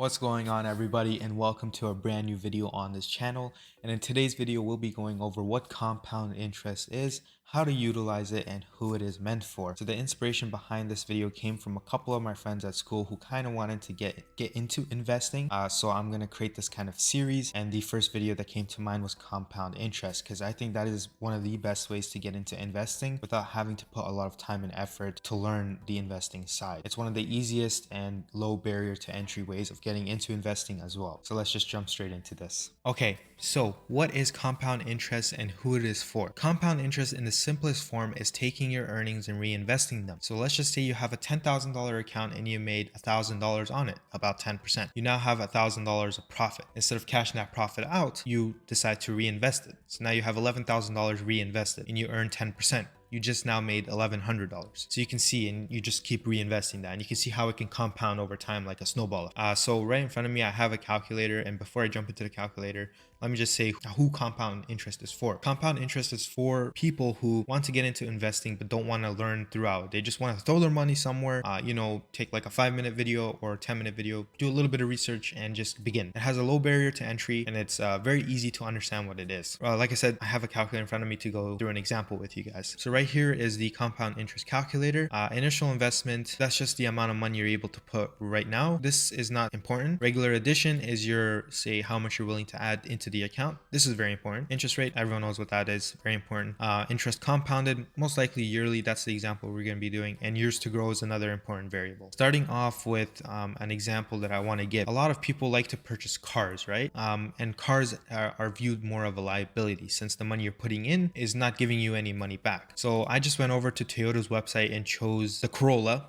What's going on, everybody, and welcome to a brand new video on this channel. And in today's video, we'll be going over what compound interest is, how to utilize it, and who it is meant for. So the inspiration behind this video came from a couple of my friends at school who kind of wanted to get into investing. So I'm going to create this kind of series, and the first video that came to mind was compound interest, because I think that is one of the best ways to get into investing without having to put a lot of time and effort to learn the investing side. It's one of the easiest and low barrier to entry ways of getting into investing as well. So let's just jump straight into this. Okay, so what is compound interest and who it is for? Compound interest in the simplest form is taking your earnings and reinvesting them. So let's just say you have a $10,000 account and you made $1,000 on it, about 10%. You now have $1,000 of profit. Instead of cashing that profit out, you decide to reinvest it. So now you have $11,000 reinvested and you earn 10%. You just now made $1,100. So you can see, and you just keep reinvesting that, and you can see how it can compound over time like a snowball. So right in front of me, I have a calculator, and before I jump into the calculator, let me just say who compound interest is for. Compound interest is for people who want to get into investing but don't want to learn throughout. They just want to throw their money somewhere, take like a 5-minute video or a 10-minute video, do a little bit of research and just begin. It has a low barrier to entry and it's very easy to understand what it is. Like I said, I have a calculator in front of me to go through an example with you guys. So right here is the compound interest calculator. Initial investment, that's just the amount of money you're able to put right now. This is not important. Regular addition is your, say, how much you're willing to add into the account. This is very important. Interest rate, everyone knows what that is. Very important. Interest compounded, most likely yearly. That's the example we're going to be doing. And years to grow is another important variable. Starting off with an example that I want to give. A lot of people like to purchase cars, right? And cars are viewed more of a liability since the money you're putting in is not giving you any money back. So I just went over to Toyota's website and chose the Corolla,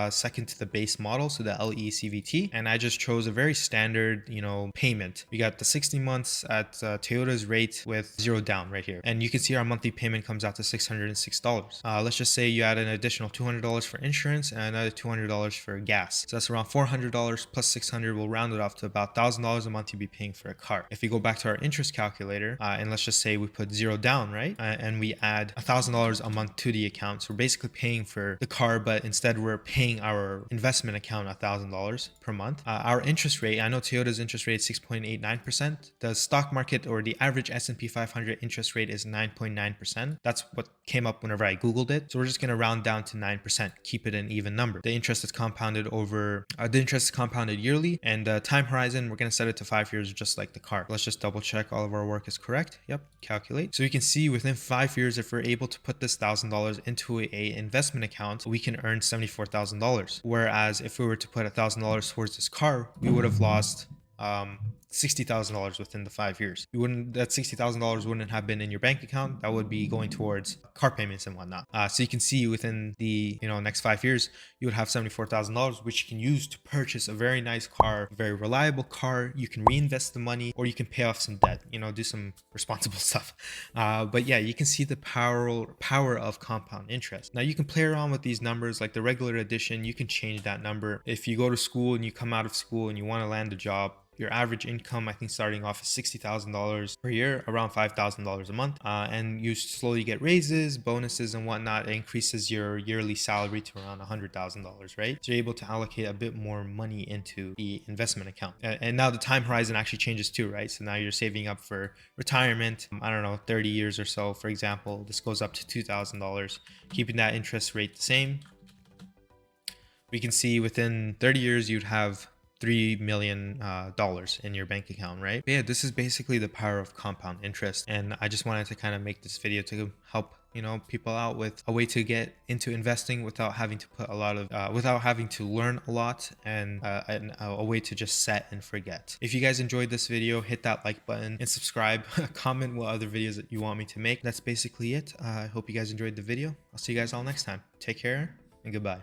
second to the base model, so the LE CVT, and I just chose a very standard, payment. We got the 60 months at Toyota's rate with 0 down right here, and you can see our monthly payment comes out to $606. Let's just say you add an additional $200 for insurance and another $200 for gas, so that's around $400 plus 600. We'll round it off to about $1,000 a month you'd be paying for a car. If we go back to our interest calculator, and let's just say we put 0 down, right, and we add $1,000 a month to the account, so we're basically paying for the car, but instead we're paying our investment account $1,000 per month. Our interest rate, I know Toyota's interest rate is 6.89%. The stock market or the average S&P 500 interest rate is 9.9%. That's what came up whenever I googled it. So we're just going to round down to 9%, keep it an even number. The interest is compounded yearly, and the time horizon, we're going to set it to 5 years, just like the car. Let's just double check all of our work is correct. Yep, calculate. So you can see within 5 years, if we're able to put this $1,000 into a investment account, we can earn $74,000. Whereas if we were to put $1,000 towards this car, we would have lost $60,000 within the 5 years. That $60,000 wouldn't have been in your bank account. That would be going towards car payments and whatnot. So you can see within the next 5 years, you would have $74,000, which you can use to purchase a very nice car, a very reliable car. You can reinvest the money, or you can pay off some debt. Do some responsible stuff. But yeah, you can see the power of compound interest. Now you can play around with these numbers, like the regular addition. You can change that number. If you go to school and you come out of school and you want to land a job, your average income, I think starting off is $60,000 per year, around $5,000 a month. And you slowly get raises, bonuses and whatnot. It increases your yearly salary to around $100,000, right? So you're able to allocate a bit more money into the investment account. And now the time horizon actually changes too, right? So now you're saving up for retirement, 30 years or so, for example. This goes up to $2,000, keeping that interest rate the same. We can see within 30 years, you'd have $3 million in your bank account, right? But yeah, this is basically the power of compound interest. And I just wanted to kind of make this video to help people out with a way to get into investing without having to put without having to learn a lot, and a way to just set and forget. If you guys enjoyed this video, hit that like button and subscribe. Comment what other videos that you want me to make. That's basically it. I hope you guys enjoyed the video. I'll see you guys all next time. Take care and goodbye.